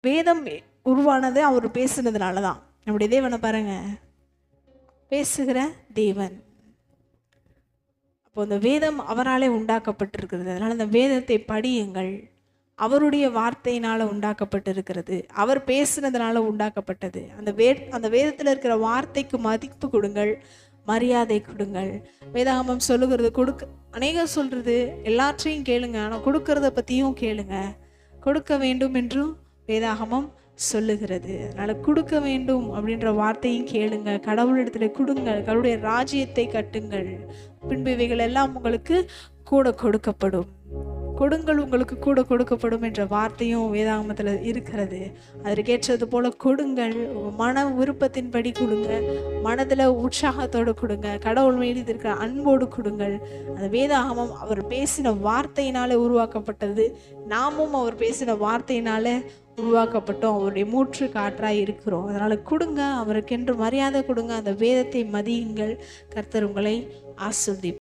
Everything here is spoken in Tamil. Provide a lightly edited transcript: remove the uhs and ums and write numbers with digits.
வேதம் உருவானது அவர் பேசுனதுனால தான். நம்முடைய தேவனை பாருங்க, பேசுகிற தேவன். அப்போ இந்த வேதம் அவராலே உண்டாக்கப்பட்டிருக்கிறது. அதனால் இந்த வேதத்தை படியுங்கள். அவருடைய வார்த்தையினால் உண்டாக்கப்பட்டிருக்கிறது. அவர் பேசுனதுனால உண்டாக்கப்பட்டது. அந்த வேதத்தில் இருக்கிற வார்த்தைக்கு மதிப்பு கொடுங்கள், மரியாதை கொடுங்கள். வேதாகமம் சொல்லுகிறது, அநேகம் சொல்கிறது எல்லாற்றையும் கேளுங்க, ஆனால் கொடுக்கறத பற்றியும் கேளுங்க. கொடுக்க வேண்டும் என்றும் வேதாகமம் சொல்லுகிறது. அதனால் கொடுக்க வேண்டும் அப்படின்ற வார்த்தையும் கேளுங்க. கடவுளிடத்துல கொடுங்க, கடவுளுடைய ராஜ்யத்தை கட்டுங்கள். பின்பு இவைகள் எல்லாம் உங்களுக்கு கூட கொடுக்கப்படும். கொடுங்கள், உங்களுக்கு கூட கொடுக்கப்படும் என்ற வார்த்தையும் வேதாகமத்தில் இருக்கிறது. அதற்கேற்றது போல கொடுங்கள். மன விருப்பத்தின்படி கொடுங்க, மனதில் உற்சாகத்தோடு கொடுங்க, கடவுள் மீது இருக்கிற அன்போடு கொடுங்கள். அந்த வேதாகமம் அவர் பேசின வார்த்தையினால உருவாக்கப்பட்டது. நாமும் அவர் பேசின வார்த்தையினால உருவாக்கப்பட்டோம். அவருடைய மூச்சு காற்றாய் இருக்கிறோம். அதனால கொடுங்க, அவருக்கென்று மரியாதை கொடுங்க, அந்த வேதத்தை மதியுங்கள். கர்த்தர் உங்களை ஆசீர்வதிப்பார்.